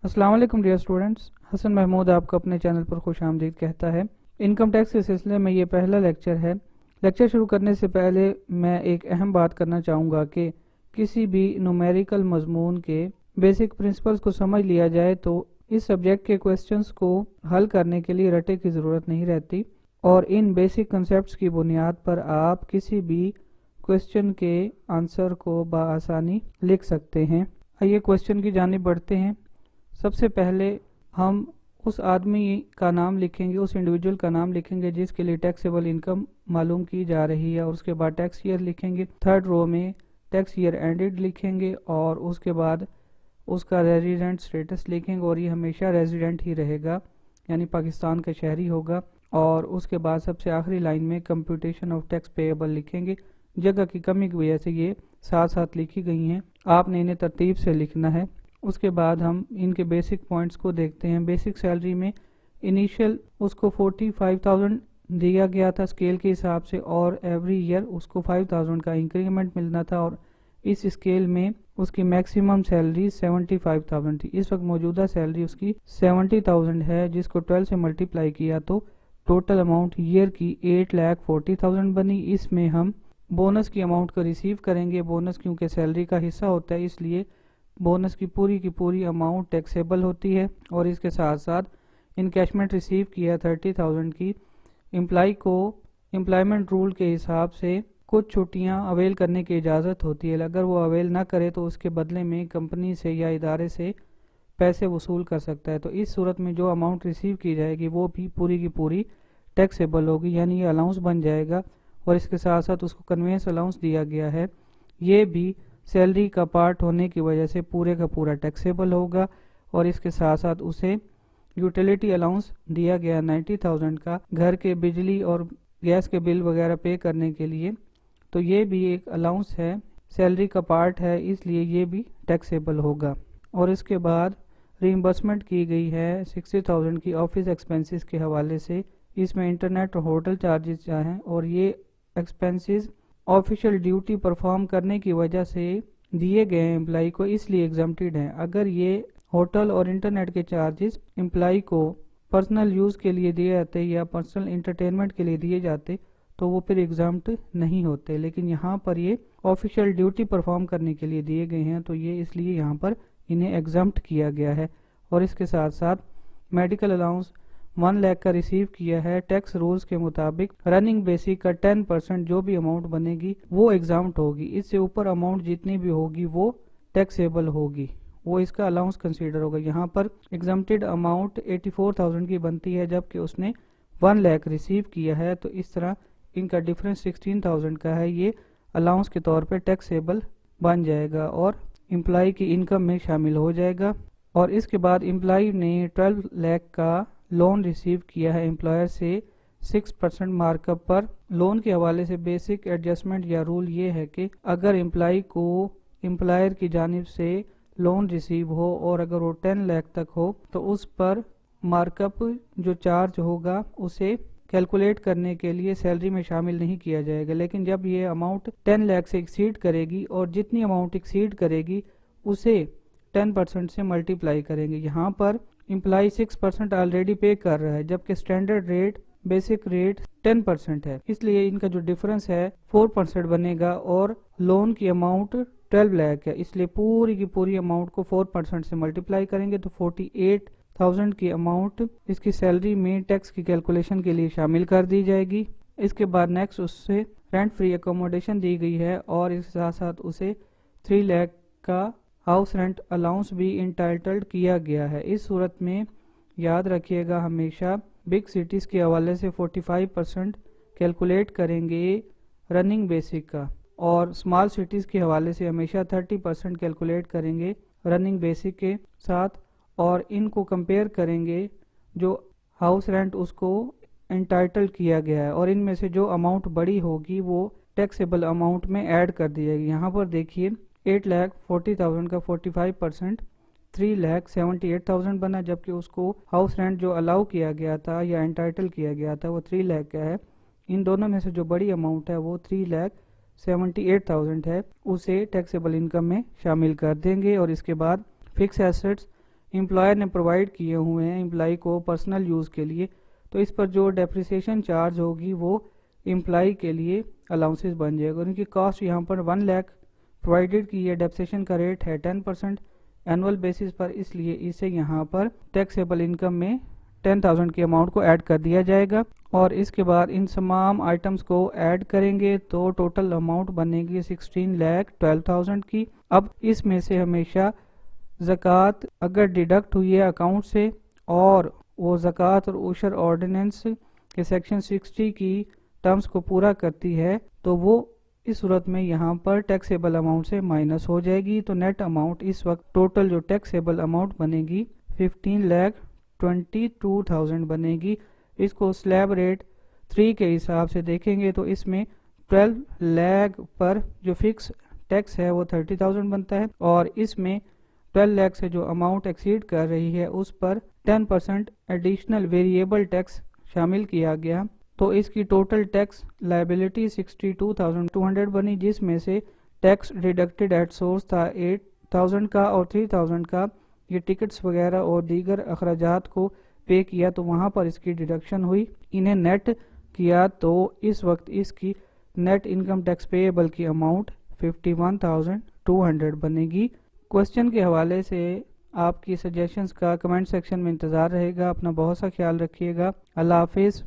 अस्सलाम वालेकुम dear students, Hasan Mahmud आपको अपने चैनल पर खुश आमदीद कहता है। इनकम टैक्स के सिलसिले में ये पहला लेक्चर है। लेक्चर शुरू करने से पहले मैं एक अहम बात करना चाहूँगा कि किसी भी न्यूमेरिकल मजमून के बेसिक प्रिंसिपल्स को समझ लिया जाए तो इस सब्जेक्ट के क्वेश्चंस को हल करने के लिए रटे की ज़रूरत नहीं रहती, और इन बेसिक कंसेप्ट्स की बुनियाद पर आप किसी भी क्वेश्चन के आंसर को बआसानी लिख सकते हैं। आइए क्वेश्चन की जानिब बढ़ते हैं। सबसे पहले हम उस आदमी का नाम लिखेंगे, उस इंडिविजुअल का नाम लिखेंगे जिसके लिए टैक्सेबल इनकम मालूम की जा रही है, और उसके बाद टैक्स ईयर लिखेंगे। थर्ड रो में टैक्स ईयर एंडेड लिखेंगे और उसके बाद उसका रेजिडेंट स्टेटस लिखेंगे, और ये हमेशा रेजिडेंट ही रहेगा, यानी पाकिस्तान का शहरी होगा। और उसके बाद सबसे आखिरी लाइन में कंप्यूटेशन ऑफ टैक्स पेएबल लिखेंगे। जगह की कमी की वजह से ये साथ साथ लिखी गई हैं, आपने इन्हें तरतीब से लिखना है। उसके बाद हम इनके बेसिक पॉइंट्स को देखते हैं। बेसिक सैलरी में इनिशियल उसको 45,000 दिया गया था स्केल के हिसाब से, और एवरी ईयर उसको 5,000 का इंक्रीमेंट मिलना था, और इस स्केल में उसकी मैक्सिमम सैलरी 75,000 थी। इस वक्त मौजूदा सैलरी उसकी 70,000 है, जिसको 12 से मल्टीप्लाई किया तो टोटल अमाउंट ईयर की 8,40,000 बनी। इसमें हम बोनस की अमाउंट को रिसीव करेंगे। बोनस क्योंकि सैलरी का हिस्सा होता है, इसलिए बोनस की पूरी अमाउंट टैक्सेबल होती है। और इसके साथ साथ इनकैशमेंट रिसीव किया 30,000 की। एम्प्लॉय को एम्प्लॉयमेंट रूल के हिसाब से कुछ छुट्टियां अवेल करने की इजाज़त होती है। अगर वो अवेल ना करे तो उसके बदले में कंपनी से या इदारे से पैसे वसूल कर सकता है। तो इस सूरत में जो अमाउंट रिसीव की जाएगी वो भी पूरी की पूरी टैक्सेबल होगी, यानी ये अलाउंस बन जाएगा। और इसके साथ साथ उसको कन्वेंस अलाउंस दिया गया है, ये भी सैलरी का पार्ट होने की वजह से पूरे का पूरा टैक्सेबल होगा। और इसके साथ साथ उसे यूटिलिटी अलाउंस दिया गया 90,000 का, घर के बिजली और गैस के बिल वगैरह पे करने के लिए। तो ये भी एक अलाउंस है, सैलरी का पार्ट है, इसलिए ये भी टैक्सेबल होगा। और इसके बाद रीइंबर्समेंट की गई है 60,000 की ऑफिस एक्सपेंसेस के हवाले से। इसमें इंटरनेट और होटल चार्जेस हैं, और ये एक्सपेंसेस ऑफिशियल ड्यूटी परफॉर्म करने की वजह से दिए गए एम्प्लॉय को, इसलिए एग्जम्प्टेड हैं। अगर ये होटल और इंटरनेट के चार्जेस एम्प्लॉय को पर्सनल यूज़ के लिए दिए जाते या पर्सनल इंटरटेनमेंट के लिए दिए जाते तो वो फिर एग्जाम्प्ट नहीं होते, लेकिन यहाँ पर ये ऑफिशियल ड्यूटी परफॉर्म करने के लिए दिए गए हैं, तो ये इसलिए यहाँ पर इन्हें एग्जाम्प्ट किया गया है। और इसके साथ साथ मेडिकल अलाउंस 1 लाख का रिसीव किया है। टैक्स रूल्स के मुताबिक रनिंग बेसिक का 10% जो भी अमाउंट बनेगी वो एग्जाम्प्ट होगी। इससे ऊपर अमाउंट जितनी भी होगी वो टैक्सेबल होगी, वो इसका अलाउंस कंसीडर होगा। यहाँ पर एग्जाम्प्टेड अमाउंट 84,000 की बनती है, जबकि उसने 1 लाख रिसीव किया है। तो इस तरह इनका डिफरेंस 16,000 का है, ये अलाउंस के तौर पर टैक्सेबल बन जाएगा और एम्प्लॉय की इनकम में शामिल हो जाएगा। और इसके बाद एम्प्लॉय ने 12 लाख का लोन रिसीव किया है एम्प्लॉयर से 6% मार्कअप पर। लोन के हवाले से बेसिक एडजस्टमेंट या रूल ये है कि अगर एम्प्लॉय को एम्प्लॉयर की जानिब से लोन रिसीव हो और अगर वो 10 लाख तक हो तो उस पर मार्कअप जो चार्ज होगा उसे कैलकुलेट करने के लिए सैलरी में शामिल नहीं किया जाएगा। लेकिन जब ये अमाउंट 10 लाख से एक्सीड करेगी और जितनी अमाउंट एक्सीड करेगी उसे 10% से मल्टीप्लाई करेंगे। यहाँ पर एम्प्लॉय 6% ऑलरेडी पे कर रहा है, जबकि स्टैंडर्ड रेट बेसिक रेट 10% है, इसलिए इनका जो डिफरेंस है 4% बनेगा। और लोन की अमाउंट 12 लाख है, इसलिए पूरी की पूरी अमाउंट को 4% से मल्टीप्लाई करेंगे तो 48,000 की अमाउंट इसकी सैलरी में टैक्स की कैलकुलेशन के लिए शामिल कर दी जाएगी। इसके बाद नेक्स्ट उससे रेंट फ्री अकोमोडेशन दी गई है, और इसके साथ साथ उसे 3 लाख का हाउस रेंट अलाउंस भी इंटाइटल्ड किया गया है। इस सूरत में याद रखिएगा हमेशा बिग सिटीज़ के हवाले से 45% कैलकुलेट करेंगे रनिंग बेसिक का, और स्मॉल सिटीज़ के हवाले से हमेशा 30% कैलकुलेट करेंगे रनिंग बेसिक के साथ। और इनको कंपेयर करेंगे जो हाउस रेंट उसको इंटाइटल किया गया है, और इनमें से जो अमाउंट बड़ी होगी वो टैक्सेबल अमाउंट में ऐड कर दी जाएगी। यहाँ पर देखिए 8,40,000 का 45% 3,78,000 बना, जबकि उसको हाउस रेंट जो अलाउ किया गया था या एंटाइटल किया गया था वो 3 लाख का है। इन दोनों में से जो बड़ी अमाउंट है वो 3,78,000 है, उसे टैक्सेबल इनकम में शामिल कर देंगे। और इसके बाद फिक्स एसेट्स امپلائر نے پرووائڈ کیے ہوئے ہیں امپلائی کو پرسنل یوز کے لیے، تو اس پر جو ڈیپریسیشن چارج ہوگی وہ امپلائی کے لیے الاؤنسز بن جائے گا. ان کی کاسٹ یہاں پر 1 لاکھ پرووائڈیڈ کی ہے. ڈیپریسیشن کا ریٹ ہے 10% اینول بیسس پر، اس لیے اسے یہاں پر ٹیکسیبل انکم میں 10,000 کی اماؤنٹ کو ایڈ کر دیا جائے گا. اور اس کے بعد ان تمام آئٹمس کو ایڈ کریں گے تو ٹوٹل اماؤنٹ بنے گی 16,12,000 کی. اب اس میں سے ہمیشہ زکوٰۃ اگر ڈیڈکٹ ہوئی ہے اکاؤنٹ سے اور وہ زکوٰۃ اور عشر آرڈیننس کے سیکشن 60 کی ٹرمز کو پورا کرتی ہے تو وہ اس صورت میں یہاں پر ٹیکسیبل اماؤنٹ سے مائنس ہو جائے گی. تو نیٹ اماؤنٹ اس وقت ٹوٹل جو ٹیکسیبل اماؤنٹ بنے گی 15,22,000 بنے گی. اس کو سلیب ریٹ 3 کے حساب سے دیکھیں گے تو اس میں 12 لاکھ پر جو فکس ٹیکس ہے وہ 30,000 بنتا ہے، اور اس میں 12 لاکھ سے جو اماؤنٹ ایکسیڈ کر رہی ہے اس پر 10% ایڈیشنل ویریبل ٹیکس شامل کیا گیا. تو اس کی ٹوٹل ٹیکس لائبلٹی 62,200 بنی، جس میں سے ٹیکس ڈیڈکٹڈ ایٹ سورس تھا 8,000 کا اور 3,000 کا یہ ٹکٹس وغیرہ اور دیگر اخراجات کو پے کیا تو وہاں پر اس کی ڈیڈکشن ہوئی. انہیں نیٹ کیا تو اس وقت اس کی نیٹ انکم ٹیکس پیبل کی اماؤنٹ 51,200 بنے گی. کوسچن کے حوالے سے آپ کی سجیشنز کا کمنٹ سیکشن میں انتظار رہے گا. اپنا بہت سا خیال رکھیے گا. اللہ حافظ.